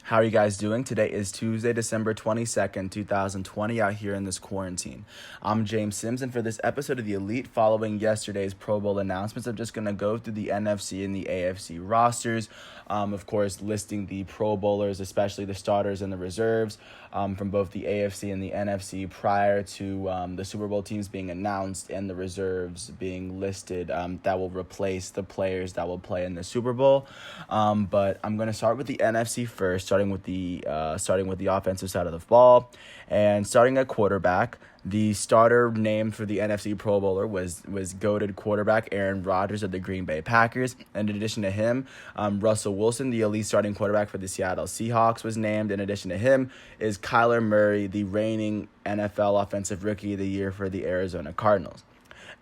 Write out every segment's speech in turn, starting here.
How are you guys doing? Today is Tuesday, December 22nd, 2020, out here in this quarantine. I'm James Sims, and for this episode of The Elite, following yesterday's Pro Bowl announcements, I'm just going to go through the NFC and the AFC rosters, of course, listing the Pro Bowlers, especially the starters and the reserves, from both the AFC and the NFC prior to the Super Bowl teams being announced and the reserves being listed that will replace the players that will play in the Super Bowl. But I'm going to start with the NFC first, starting with the offensive side of the ball, and starting at quarterback. The starter named for the NFC Pro Bowler was goated quarterback Aaron Rodgers of the Green Bay Packers. And in addition to him, Russell Wilson, the elite starting quarterback for the Seattle Seahawks, was named. In addition to him is Kyler Murray, the reigning NFL Offensive Rookie of the Year for the Arizona Cardinals.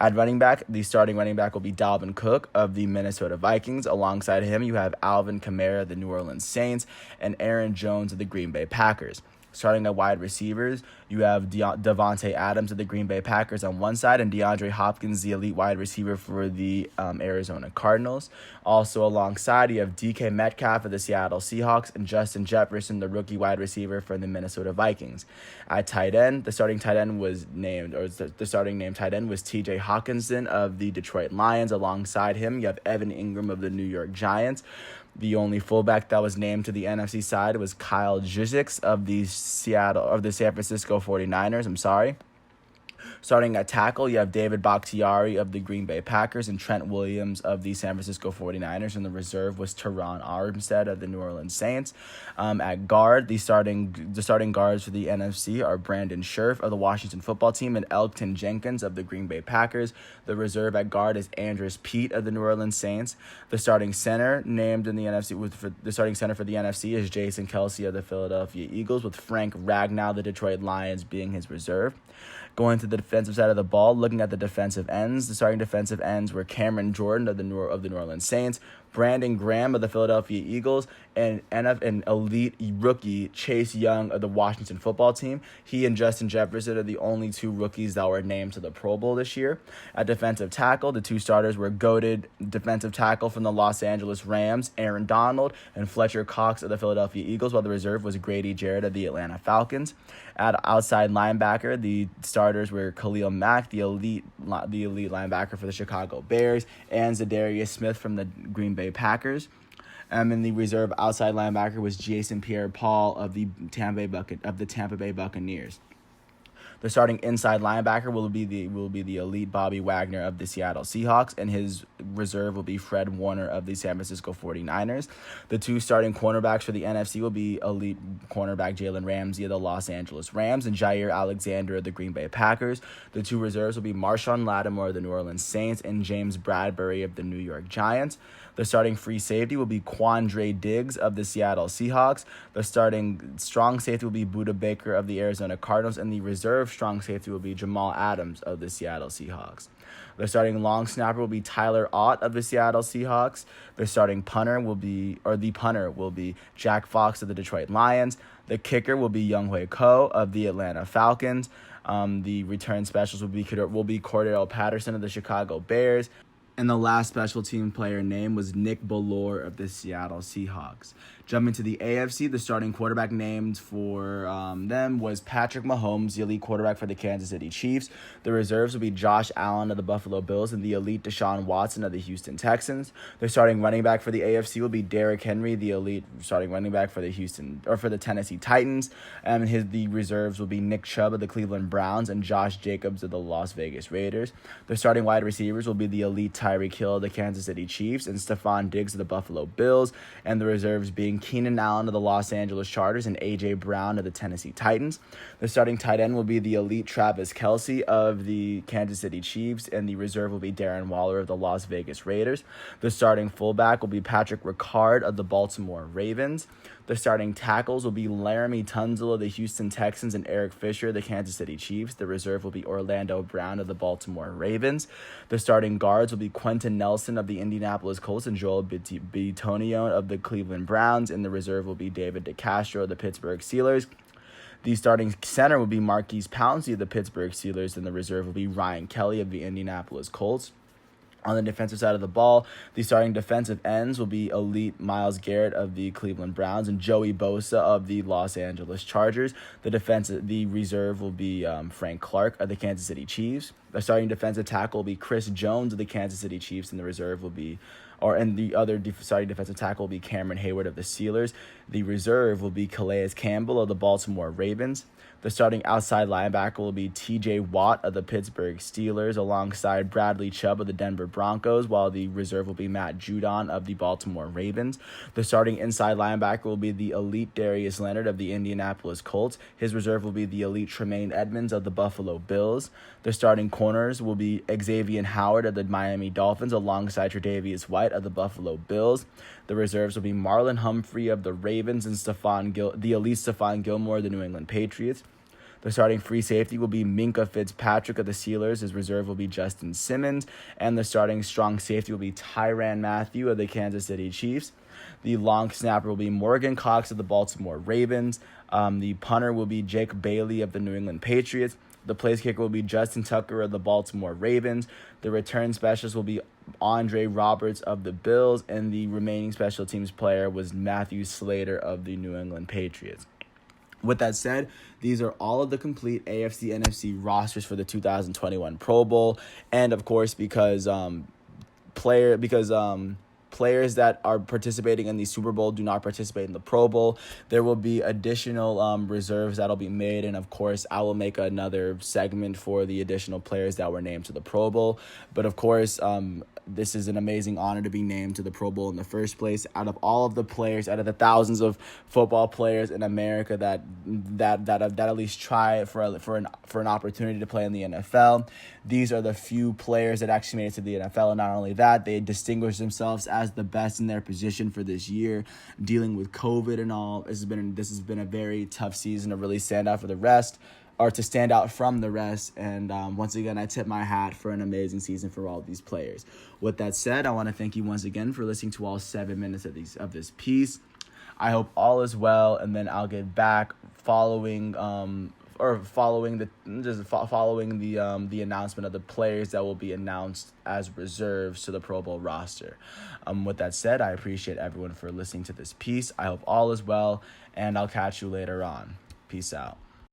At running back, the starting running back will be Dalvin Cook of the Minnesota Vikings. Alongside him, you have Alvin Kamara of the New Orleans Saints and Aaron Jones of the Green Bay Packers. Starting at wide receivers, you have Davante Adams of the Green Bay Packers on one side and DeAndre Hopkins, the elite wide receiver for the Arizona Cardinals. Also alongside, you have DK Metcalf of the Seattle Seahawks and Justin Jefferson, the rookie wide receiver for the Minnesota Vikings. At tight end, the starting named tight end was TJ Hawkinson of the Detroit Lions. Alongside him, you have Evan Ingram of the New York Giants. The only fullback that was named to the NFC side was Kyle Juszczyk of the San Francisco 49ers. Starting at tackle, you have David Bakhtiari of the Green Bay Packers and Trent Williams of the San Francisco 49ers, and the reserve was Teron Armstead of the New Orleans Saints. At guard, the starting guards for the NFC are Brandon Scherff of the Washington Football Team and Elgton Jenkins of the Green Bay Packers. The reserve at guard is Andres Pete of the New Orleans Saints. The starting center named in the NFC the starting center for the NFC is Jason Kelce of the Philadelphia Eagles, with Frank Ragnow of the Detroit Lions being his reserve. Going to the defensive side of the ball, looking at the defensive ends, the starting defensive ends were Cameron Jordan of the New Orleans Saints, Brandon Graham of the Philadelphia Eagles, and elite rookie Chase Young of the Washington Football Team. He and Justin Jefferson are the only two rookies that were named to the Pro Bowl this year. At defensive tackle, the two starters were goated defensive tackle from the Los Angeles Rams, Aaron Donald, and Fletcher Cox of the Philadelphia Eagles, while the reserve was Grady Jarrett of the Atlanta Falcons. At outside linebacker, the starters were Khalil Mack, the elite linebacker for the Chicago Bears, and Zadarius Smith from the Green Bay Packers. And the reserve outside linebacker was Jason Pierre-Paul of the Tampa Bay Buccaneers. The starting inside linebacker will be the elite Bobby Wagner of the Seattle Seahawks, and his reserve will be Fred Warner of the San Francisco 49ers. The two starting cornerbacks for the NFC will be elite cornerback Jalen Ramsey of the Los Angeles Rams and Jair Alexander of the Green Bay Packers. The two reserves will be Marshawn Lattimore of the New Orleans Saints and James Bradbury of the New York Giants. The starting free safety will be Quandre Diggs of the Seattle Seahawks. The starting strong safety will be Budda Baker of the Arizona Cardinals, and the reserve strong safety will be Jamal Adams of the Seattle Seahawks. The starting long snapper will be Tyler Ott of the Seattle Seahawks. The starting punter will be Jack Fox of the Detroit Lions. The kicker will be Younghoe Koo of the Atlanta Falcons. The return specials will be Cordell Patterson of the Chicago Bears. And the last special team player name was Nick Bellore of the Seattle Seahawks. Jumping to the AFC, the starting quarterback named for them was Patrick Mahomes, the elite quarterback for the Kansas City Chiefs. The reserves will be Josh Allen of the Buffalo Bills and the elite Deshaun Watson of the Houston Texans. The starting running back for the AFC will be Derrick Henry, the elite starting running back for the Tennessee Titans. And the reserves will be Nick Chubb of the Cleveland Browns and Josh Jacobs of the Las Vegas Raiders. The starting wide receivers will be the elite Tyreek Hill of the Kansas City Chiefs and Stephon Diggs of the Buffalo Bills, and the reserves being Keenan Allen of the Los Angeles Chargers and A.J. Brown of the Tennessee Titans. The starting tight end will be the elite Travis Kelce of the Kansas City Chiefs, and the reserve will be Darren Waller of the Las Vegas Raiders. The starting fullback will be Patrick Ricard of the Baltimore Ravens. The starting tackles will be Laramie Tunsil of the Houston Texans and Eric Fisher of the Kansas City Chiefs. The reserve will be Orlando Brown of the Baltimore Ravens. The starting guards will be Quentin Nelson of the Indianapolis Colts and Joel Bitonio of the Cleveland Browns. And the reserve will be David DeCastro of the Pittsburgh Steelers. The starting center will be Marquise Pouncey of the Pittsburgh Steelers, and the reserve will be Ryan Kelly of the Indianapolis Colts. On the defensive side of the ball, the starting defensive ends will be elite Myles Garrett of the Cleveland Browns and Joey Bosa of the Los Angeles Chargers. The reserve will be Frank Clark of the Kansas City Chiefs. The starting defensive tackle will be Chris Jones of the Kansas City Chiefs, and the reserve will be starting defensive tackle will be Cameron Hayward of the Steelers. The reserve will be Calais Campbell of the Baltimore Ravens. The starting outside linebacker will be T.J. Watt of the Pittsburgh Steelers alongside Bradley Chubb of the Denver Broncos, while the reserve will be Matt Judon of the Baltimore Ravens. The starting inside linebacker will be the elite Darius Leonard of the Indianapolis Colts. His reserve will be the elite Tremaine Edmonds of the Buffalo Bills. The starting corners will be Xavier Howard of the Miami Dolphins alongside Tre'Davious White of the Buffalo Bills. The reserves will be Marlon Humphrey of the Ravens and the elite Stephon Gilmore of the New England Patriots. The starting free safety will be Minkah Fitzpatrick of the Steelers. His reserve will be Justin Simmons. And the starting strong safety will be Tyrann Mathieu of the Kansas City Chiefs. The long snapper will be Morgan Cox of the Baltimore Ravens. The punter will be Jake Bailey of the New England Patriots. The place kicker will be Justin Tucker of the Baltimore Ravens. The return specialist will be Andre Roberts of the Bills. And the remaining special teams player was Matthew Slater of the New England Patriots. With that said, these are all of the complete AFC NFC rosters for the 2021 Pro Bowl, and of course, because players that are participating in the Super Bowl do not participate in the Pro Bowl, there will be additional reserves that'll be made, and of course, I will make another segment for the additional players that were named to the Pro Bowl. But of course, this is an amazing honor to be named to the Pro Bowl in the first place. Out of all of the players, out of the thousands of football players in America that at least try for an opportunity to play in the NFL, these are the few players that actually made it to the NFL. And not only that, they distinguished themselves as the best in their position for this year, dealing with COVID and all. This has been a very tough season to really stand out from the rest. And once again, I tip my hat for an amazing season for all of these players. With that said, I want to thank you once again for listening to all 7 minutes of this piece. I hope all is well, and then I'll get back following the announcement of the players that will be announced as reserves to the Pro Bowl roster. With that said, I appreciate everyone for listening to this piece. I hope all is well, and I'll catch you later on. Peace out.